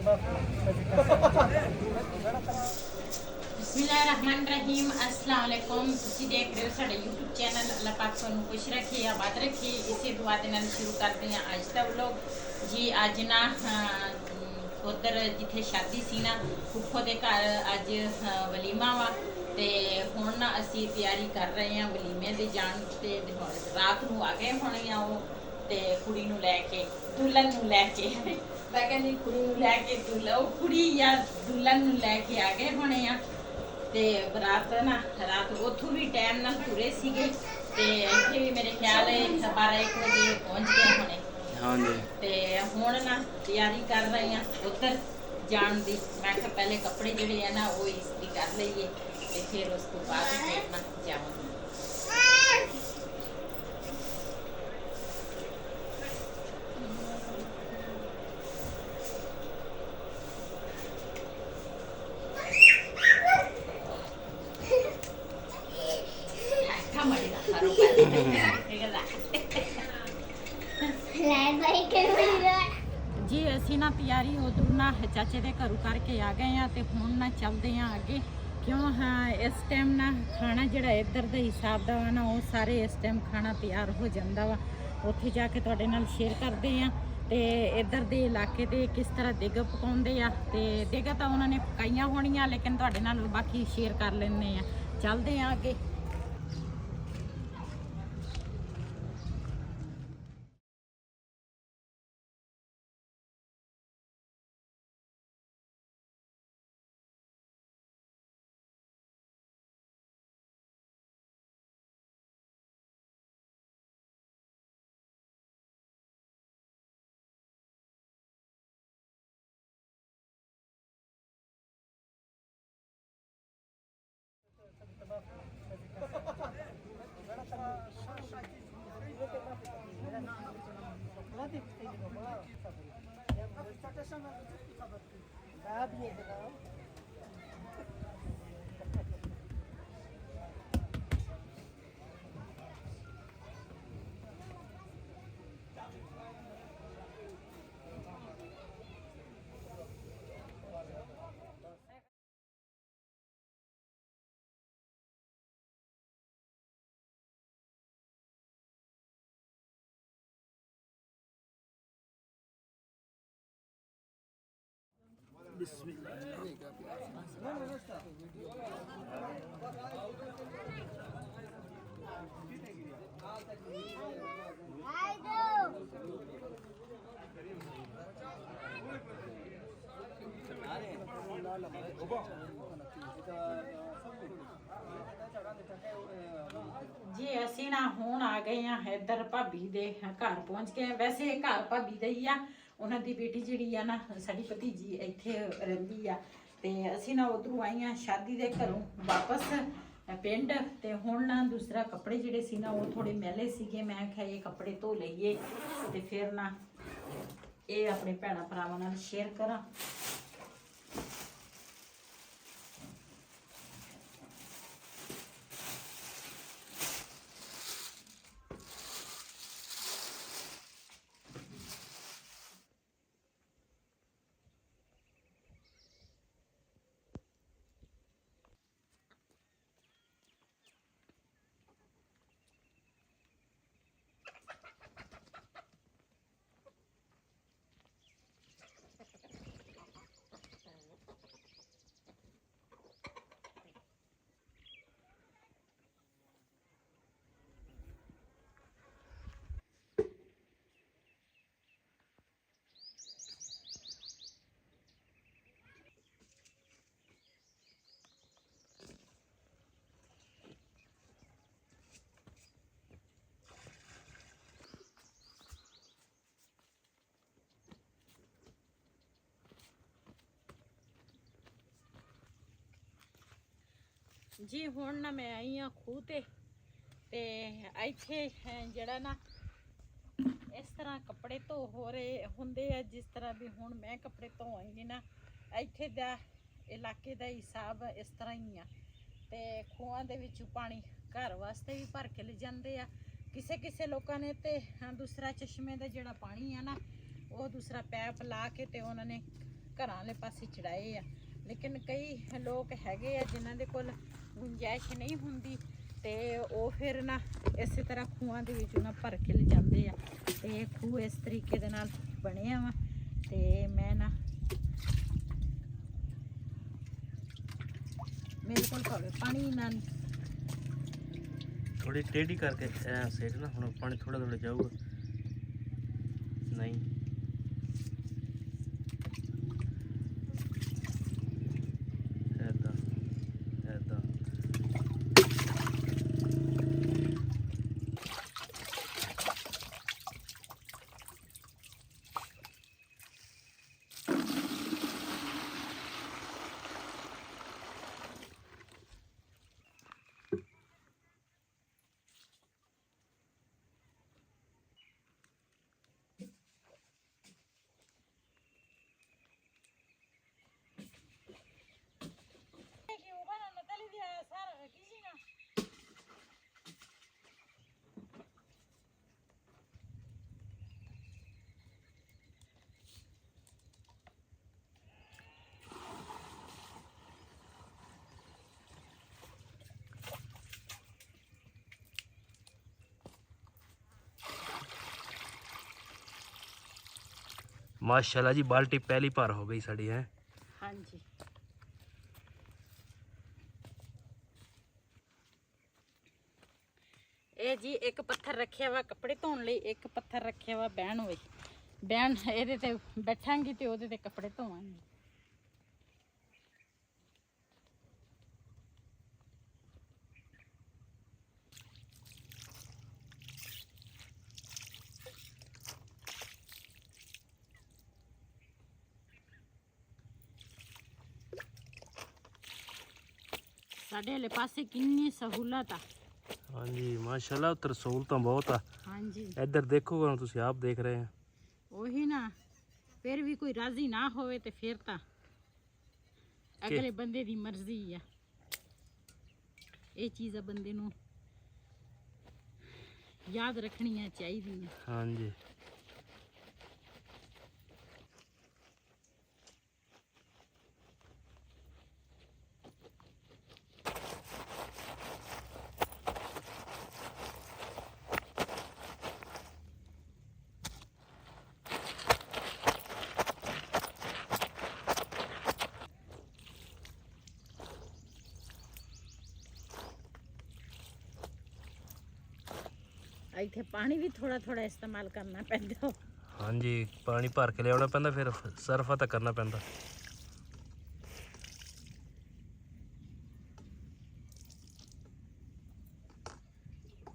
बिस्मिल्लाहिर्रहमानिर्रहीम अस्सलाम वालेकुम। ਤੁਸੀਂ ਦੇਖ ਰਹੇ ਹੋ ਸਾਡਾ YouTube ਚੈਨਲ। ਅੱਲਾਹ ਪਾਕ ਤੁਹਾਨੂੰ ਖੁਸ਼ ਰੱਖੇ, ਆਬਾਦ ਰੱਖੇ। ਇਸੇ ਦੁਆ ਦੇ ਨਾਲ ਸ਼ੁਰੂ ਕਰਦੇ ਹਾਂ ਅੱਜ ਦਾ ਵਲੋਗ। ਜੀ ਅੱਜ ਨਾ ਉਧਰ ਜਿੱਥੇ ਸ਼ਾਦੀ ਸੀ ਨਾ ਫੁੱਫੋ ਦੇ ਘਰ ਅੱਜ ਵਲੀਮਾ ਵਾ ਤੇ ਹੁਣ ਨਾ ਅਸੀਂ ਤਿਆਰੀ ਕਰ ਰਹੇ ਹਾਂ ਵਲੀਮੇ ਦੇ ਜਾਣ ਤੇ ਰਾਤ ਨੂੰ ਆ ਗਏ ਹੋਣੇ ਆ ਉਹ ਤੇ ਕੁੜੀ ਨੂੰ ਲੈ ਕੇ ਦੁਲਹਨ ਨੂੰ ਲੈ ਕੇ ਮੈਂ ਕਹਿੰਦੀ ਕੁੜੀ ਨੂੰ ਲੈ ਕੇ ਉਹ ਕੁੜੀ ਜਾਂ ਦੁਲਹਨ ਨੂੰ ਲੈ ਕੇ ਆ ਗਏ ਹੋਣੇ ਆ ਤੇ ਬਰਾਤ ਨਾ ਰਾਤ ਉੱਥੋਂ ਵੀ ਟਾਈਮ ਨਾਲ ਪੂਰੇ ਸੀਗੇ ਤੇ ਇੱਥੇ ਵੀ ਮੇਰੇ ਖਿਆਲ ਹੈ 12-1 ਵਜੇ ਪਹੁੰਚ ਗਏ ਹੋਣੇ। ਹਾਂਜੀ ਤੇ ਹੁਣ ਨਾ ਤਿਆਰੀ ਕਰ ਰਹੇ ਆ ਉੱਧਰ ਜਾਣ ਦੀ। ਮੈਂ ਕਿਹਾ ਪਹਿਲੇ ਕੱਪੜੇ ਜਿਹੜੇ ਆ ਨਾ ਉਹ ਇਸਤਰੀ ਕਰ ਲਈਏ ਤੇ ਫਿਰ ਉਸ ਤੋਂ ਬਾਅਦ ਫਿਰ ਨਾ ਜਾਵਾਂਗੇ। जी असी ना तैयारी उधर ना चाचे के घरों करके आ गए हैं तो हुण ना चलते हैं आगे क्यों। हाँ इस टाइम ना खाना जिहड़ा इधर के हिसाब का वा ना वो सारे इस टाइम खाना तैयार हो जाता वा। उत्थे जाके तुहाडे नाल शेयर करते हैं तो इधर के इलाके दे किस तरह दिग पकाउंदे आ ते दिग तां उन्होंने पकाइयां होणियां लेकिन तुहाडे नाल बाकी शेयर कर लैंदे आ। चलते हैं आगे। जी असी ना हुण आ गए हैं इधर भाभी दे घर पहुंच गए। वैसे घर भाभी दा ही आ, उन्हां दी बेटी जिहड़ी आ ना साडी भतीजी इत्थे रहिंदी आ ते असी ना उधरों आई हाँ शादी दे घरों वापस पिंड ते हुण ना दूसरा कपड़े जिहड़े सी ना वो थोड़े मैले सीगे। मैं आख्या ये कपड़े धो लईए ते फिर ना ये अपने भैणां भरावां नाल शेयर करां। जी हुण ना मैं आई हाँ खूह ते इत्थे जिहड़ा ना इस तरह कपड़े धो हो रहे हुंदे आ जिस तरह भी हुण मैं कपड़े धो आई ने ना इत्थे दा इलाके दा हिसाब इस तरह ही आ ते खूहां दे विचों पानी घर वास्ते भी भर के ले जांदे आ। किसे किसे लोकां ने ते दूसरा चश्मे दा जिहड़ा पानी आ ना वो दूसरा पैप ला के ते उन्होंने ਘਰਾਂ ਵਾਲੇ ਪਾਸੇ ਚੜਾਏ ਆ। ਲੇਕਿਨ ਕਈ ਲੋਕ ਹੈਗੇ ਆ ਜਿਨ੍ਹਾਂ ਦੇ ਕੋਲ ਗੁੰਜਾਇਸ਼ ਨਹੀਂ ਹੁੰਦੀ ਤੇ ਉਹ ਫਿਰ ਨਾ ਇਸੇ ਤਰ੍ਹਾਂ ਖੂਹਾਂ ਦੇ ਵਿੱਚ ਨਾ ਭਰ ਕੇ ਲਿਜਾਂਦੇ ਆ। ਤੇ ਖੂਹ ਇਸ ਤਰੀਕੇ ਦੇ ਨਾਲ ਬਣਿਆ ਵਾ ਤੇ ਮੈਂ ਨਾ ਮੇਰੇ ਕੋਲ ਭਾਵੇਂ ਪਾਣੀ ਨਾ थोड़ी टेढ़ी करके सेट ना हम पानी थोड़ा थोड़ा जाऊगा नहीं ऐदा ऐदा माशाल्लाह जी बाल्टी पहली पार हो गई साड़ी है। हाँ जी ਇਹ ਜੀ ਇੱਕ ਪੱਥਰ ਰੱਖਿਆ ਵਾ ਕੱਪੜੇ ਧੋਣ ਲਈ, ਇੱਕ ਪੱਥਰ ਰੱਖਿਆ ਵਾ ਬਹਿਣ ਹੋਏ। ਬਹਿਣ ਇਹਦੇ ਤੇ ਬੈਠਾਂਗੀ ਤੇ ਉਹਦੇ ਤੇ ਕੱਪੜੇ ਧੋਵਾਂਗੀ। ਸਾਡੇ ਵਾਲੇ ਪਾਸੇ ਕਿੰਨੀ ਸਹੂਲਤ ਆ। हाँ जी माशाल्लाह उत्तर सहूलतां बहुत आ। हाँ जी इधर देखोगे तुम आप देख रहे हैं ਉਹੀ ਨਾ ਫਿਰ ਵੀ ਕੋਈ ਰਾਜ਼ੀ ਨਾ ਹੋਵੇ ਤੇ ਫਿਰ ਤਾਂ ਅਗਲੇ ਬੰਦੇ ਦੀ ਮਰਜ਼ੀ ਆ। ਇਹ ਚੀਜ਼ਾਂ ਬੰਦੇ ਨੂੰ ਯਾਦ ਰੱਖਣੀਆਂ ਚਾਹੀਦੀਆਂ। हाँ जी ਇੱਥੇ ਪਾਣੀ ਵੀ ਥੋੜਾ ਥੋੜਾ ਇਸਤੇਮਾਲ ਕਰਨਾ ਪੈਂਦਾ। हाँ जी पानी भर के लिया पैंदा फिर सरफा तो करना पैंदा।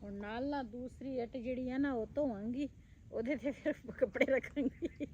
ਹੁਣ ਨਾਲ ਨਾ ਦੂਸਰੀ ਇੱਟ ਜਿਹੜੀ ਆ ਨਾ ਉਹ ਧੋਵਾਂਗੀ, ਉਹਦੇ ਤੇ ਫਿਰ ਕੱਪੜੇ ਰੱਖਾਂਗੀ।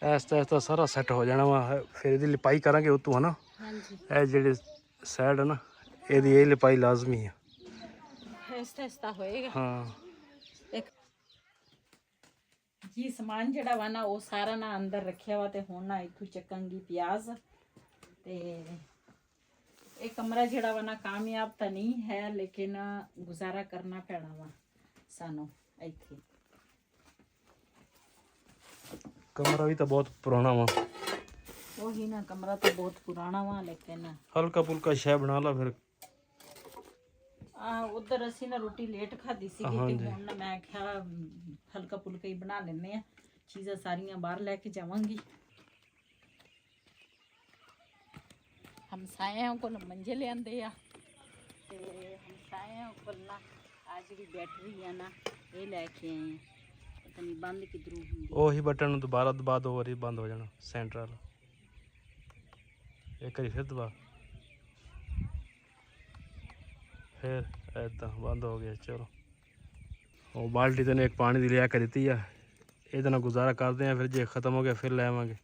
ਐਸਤਾ ਸਾਰਾ ਸੈੱਟ ਹੋ ਜਾਣਾ ਵਾ। ਫਿਰ ਇਹਦੀ ਲਿਪਾਈ ਕਰਾਂਗੇ ਉਤੋਂ ਹਨਾ। ਹਾਂਜੀ ਇਹ ਜਿਹੜੇ ਸਾਈਡ ਹੈ ਨਾ ਇਹਦੀ ਇਹ ਲਿਪਾਈ ਲਾਜ਼ਮੀ ਆ। ਐਸਤਾ ਹੋਏਗਾ। ਹਾਂ ਇੱਕ ਜੀ ਸਮਾਨ ਜਿਹੜਾ ਵਾ ਨਾ ਉਹ ਸਾਰਾ ਨਾ ਅੰਦਰ ਰੱਖਿਆ ਵਾ ਤੇ ਹੁਣ ਨਾ ਇੱਥੋਂ ਚੱਕਾਂਗੀ ਪਿਆਜ਼। ਤੇ ਇਹ ਕਮਰਾ ਜਿਹੜਾ ਵਾ ਨਾ ਕਾਮਯਾਬ ਤਾਂ ਨਹੀਂ ਹੈ ਲੇਕਿਨ ਗੁਜ਼ਾਰਾ ਕਰਨਾ ਪੈਣਾ ਵਾ ਸਾਨੂੰ ਇੱਥੇ। ਕਮਰਾ ਵੀ ਤਾਂ ਬਹੁਤ ਪੁਰਾਣਾ ਵਾ। ਉਹੀ ਨਾ ਕਮਰਾ ਤਾਂ ਬਹੁਤ ਪੁਰਾਣਾ ਵਾ ਲੇਕਿਨ ਹਲਕਾ ਫੁਲਕਾ ਸ਼ੈ ਬਣਾ ਲਾ ਫਿਰ। ਉਧਰ ਅਸੀਂ ਨਾ ਰੋਟੀ ਲੇਟ ਖਾਧੀ ਸੀਗੀ ਤੇ ਹੁਣ ਨਾ ਮੈਂ ਕਿਹਾ ਹਲਕਾ ਫੁਲਕਾ ਹੀ ਬਣਾ ਲੈਂਦੇ ਆ। ਚੀਜ਼ਾਂ ਸਾਰੀਆਂ ਬਾਹਰ ਲੈ ਕੇ ਜਾਵਾਂਗੀ। ਹਮਸਾਇਆਂ ਕੋਲ ਮੰਜੇ ਲਿਆਂਦੇ ਆ ਤੇ ਹਮਸਾਇਆਂ ਕੋਲ ਨਾ ਆ ਜਿਹੜੀ ਬੈਟਰੀ ਆ ਨਾ ਇਹ ਲੈ ਕੇ ਆਏ ਆ। ਪਤਾ ਨਹੀਂ ਬੰਦ ਕਿਧਰੋਂ ਹੁੰਦੀ। ਉਹੀ ਬਟਨ ਨੂੰ ਦੁਬਾਰਾ ਦਬਾ ਦੋ ਵਾਰੀ ਬੰਦ ਹੋ ਜਾਣਾ ਸੈਂਟਰ ਵਾਲਾ। ਇੱਕ ਵਾਰੀ ਫਿਰ ਦਬਾ ਫਿਰ ਏਦਾਂ ਬੰਦ ਹੋ ਗਿਆ। ਚਲੋ ਉਹ ਬਾਲਟੀ ਤੈਨੂੰ ਇੱਕ ਪਾਣੀ ਦੀ ਲਿਆ ਕੇ ਦਿੱਤੀ ਆ। ਇਹਦੇ ਨਾਲ ਗੁਜ਼ਾਰਾ ਕਰਦੇ ਆ। ਫਿਰ ਜੇ ਖਤਮ ਹੋ ਗਿਆ ਫਿਰ ਲੈ ਆਵਾਂਗੇ।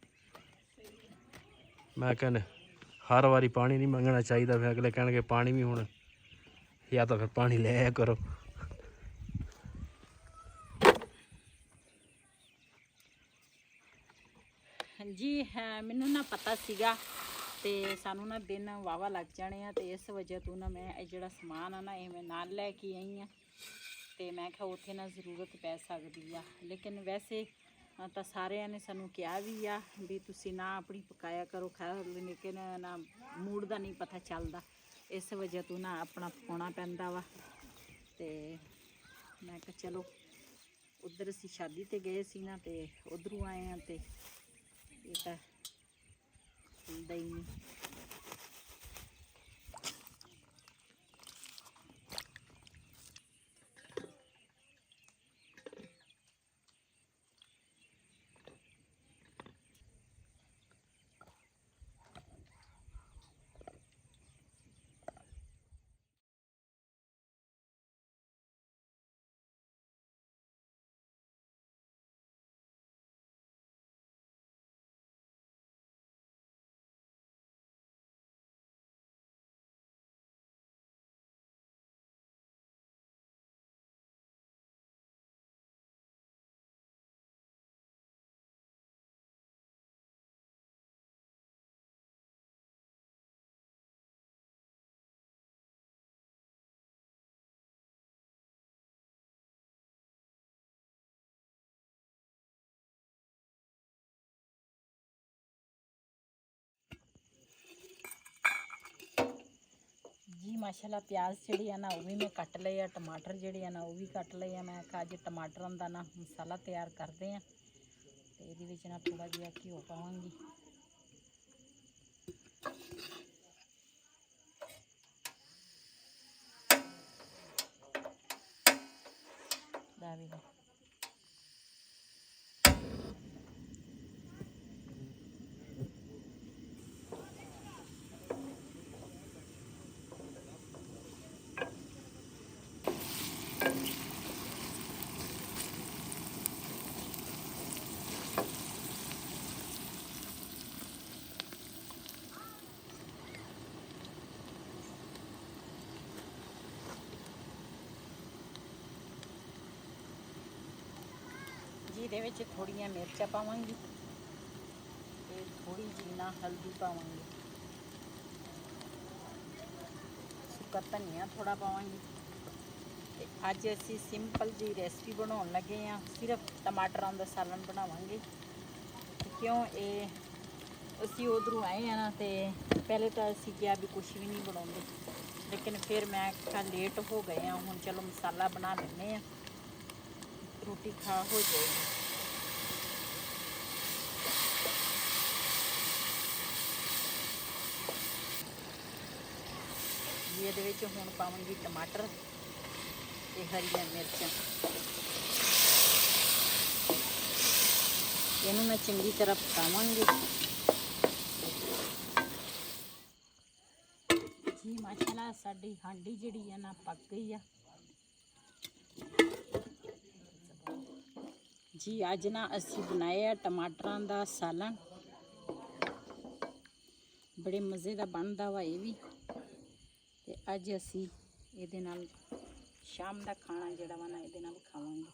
ਮੈਂ ਕਹਿੰਦਾ ਹਰ ਵਾਰੀ ਪਾਣੀ ਨਹੀਂ ਮੰਗਣਾ ਚਾਹੀਦਾ। ਫਿਰ ਅਗਲੇ ਕਹਿਣਗੇ ਪਾਣੀ ਵੀ ਹੁਣ ਜਾਂ ਤਾਂ ਫਿਰ ਪਾਣੀ ਲੈ ਆਇਆ ਕਰੋ। ਹਾਂਜੀ ਮੈਨੂੰ ਨਾ ਪਤਾ ਸੀਗਾ ਤੇ ਸਾਨੂੰ ਨਾ ਦਿਨ ਵਾਵਾ ਲੱਗ ਜਾਣੇ ਆ ਤੇ ਇਸ ਵਜ੍ਹਾ ਤੋਂ ਨਾ ਮੈਂ ਇਹ ਜਿਹੜਾ ਸਮਾਨ ਆ ਨਾ ਇਹ ਮੈਂ ਨਾਲ ਲੈ ਕੇ ਆਈ ਆ। ਤੇ ਮੈਂ ਕਿਹਾ ਉੱਥੇ ਨਾ ਜ਼ਰੂਰਤ ਪੈ ਸਕਦੀ ਆ ਲੇਕਿਨ ਵੈਸੇ ਤਾਂ ਸਾਰਿਆਂ ਨੇ ਸਾਨੂੰ ਕਿਹਾ ਵੀ ਆ ਵੀ ਤੁਸੀਂ ਨਾ ਆਪਣੀ ਪਕਾਇਆ ਕਰੋ ਖਾ ਲੇਕਿਨ ਨਾ ਮੂਡ ਦਾ ਨਹੀਂ ਪਤਾ ਚੱਲਦਾ। ਇਸ ਵਜ੍ਹਾ ਤੋਂ ਨਾ ਆਪਣਾ ਪਕਾਉਣਾ ਪੈਂਦਾ ਵਾ। ਤੇ ਮੈਂ ਕਿਹਾ ਚਲੋ ਉੱਧਰ ਅਸੀਂ ਸ਼ਾਦੀ ਤੇ ਗਏ ਸੀ ਨਾ ਤੇ ਉੱਧਰੋਂ ਆਏ ਆ ਤੇ ਇਹ ਤਾਂ ਹੁੰਦਾ ਹੀ ਨਹੀਂ। जी माशाल्लाह प्याज ਜਿਹੜੇ ਆ ਨਾ ਉਹ ਵੀ ਮੈਂ ਕੱਟ ਲਏ ਆ। ਟਮਾਟਰ ਜਿਹੜੇ ਆ ਨਾ ਉਹ ਵੀ ਕੱਟ ਲਏ ਆ। ਮੈਂ ਕਿਹਾ ਅੱਜ ਟਮਾਟਰਾਂ ਦਾ ਨਾ ਮਸਾਲਾ ਤਿਆਰ ਕਰਦੇ ਆ ਤੇ ਇਹਦੇ ਵਿੱਚ ਨਾ ਥੋੜਾ ਜਿਹਾ ਘਿਓ ਪਾਵਾਂਗੀ। ਇਹਦੇ ਵਿੱਚ ਥੋੜੀਆਂ ਮਿਰਚਾਂ ਪਾਵਾਂਗੀ ਤੇ ਥੋੜੀ ਜਿਹੀ ਨਾ ਹਲਦੀ ਪਾਵਾਂਗੀ। ਸੁੱਕਾ ਧਨੀਆ ਥੋੜਾ ਪਾਵਾਂਗੀ। ਤੇ ਅੱਜ ਅਸੀਂ ਸਿੰਪਲ ਜੀ ਰੈਸਪੀ ਬਣਾਉਣ ਲੱਗੇ ਆ। ਸਿਰਫ ਟਮਾਟਰਾਂ ਦਾ ਸਾਲਨ ਬਣਾਵਾਂਗੇ। ਕਿਉਂ ਇਹ ਅਸੀਂ ਉਧਰੋਂ ਆਏ ਆ ਨਾ ਤੇ ਪਹਿਲੇ ਤਾਂ ਅਸੀਂ ਕਿਹਾ ਵੀ ਕੁਛ ਵੀ ਨਹੀਂ ਬਣਾਉਂਦੇ ਲੇਕਿਨ ਫਿਰ ਮੈਂ ਕਿਹਾ ਲੇਟ ਹੋ ਗਏ ਆ ਹੁਣ ਚਲੋ ਮਸਾਲਾ ਬਣਾ ਲੈਂਦੇ ਆ ਰੋਟੀ ਖਾ ਹੋ ਜਾਏਗੀ। ਇਹਦੇ ਵਿੱਚ ਹੁਣ ਪਾਵਾਂਗੀ ਟਮਾਟਰ ਤੇ ਹਰੀਆਂ ਮਿਰਚਾਂ। ਇਹਨੂੰ ਮੈਂ ਚੰਗੀ ਤਰ੍ਹਾਂ ਪਕਾਵਾਂਗੀ। ਜੀ ਮਾਸ਼ਾਅੱਲਾ ਸਾਡੀ ਹਾਂਡੀ ਜਿਹੜੀ ਆ ਨਾ ਪੱਕ ਗਈ ਆ। जी अज ना असी बनाया टमाटरां दा सालन, बड़े मज़े का बनता वा ये भी। ते अज असी इहदे नाल शाम का खाना जिहड़ा वा ना इहदे नाल खावांगे।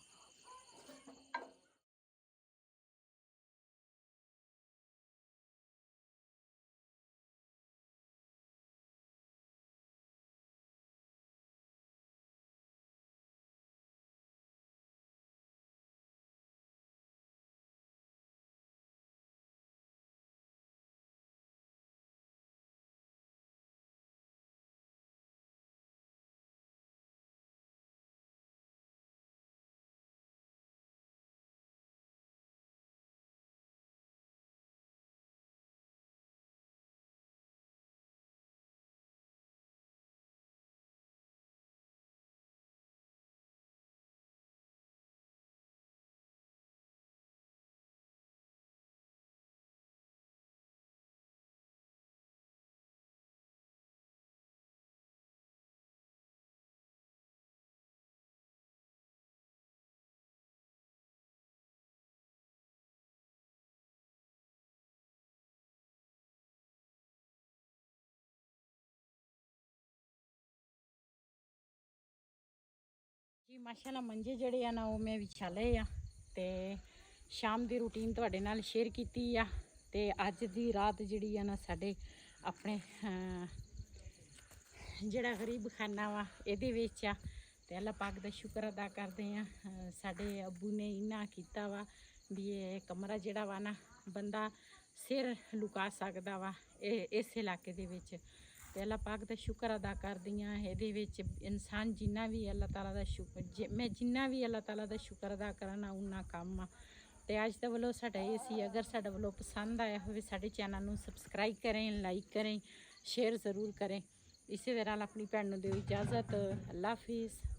जी माशाल्लाह मंजे जड़े आ ना वो मैं विछाले आ ते शाम की रूटीन तुहाडे नाल शेयर कीती आ। ते अज दी रात जिहड़ी आ ना साडे अपने जिहड़ा गरीब खाना वा इहदे विच आ। ते अल्लाह पाक दा शुक्र अदा करदे आ साडे अब्बू ने इन्ना कीता वा भी ये कमरा जिहड़ा वा ना बंदा सिर लुका सकदा वा इस इलाके दे विच। ते अल्लाह पाक दा शुक्र अदा करदी आं एहदे विच इंसान जिन्ना भी अल्लाह ताला दा शुक्र मैं जिन्ना भी अल्लाह ताला दा शुक्र अदा करना उन्ना कम आ। ते अज दे वालों साडा ये सी, अगर साडा वालों पसंद आया होवे साडे चैनल नूं सबसक्राइब करें, लाइक करें, शेयर ज़रूर करें। इसी तरह अपनी भैन नूं दिओ इजाज़त। अल्लाह हाफिज़।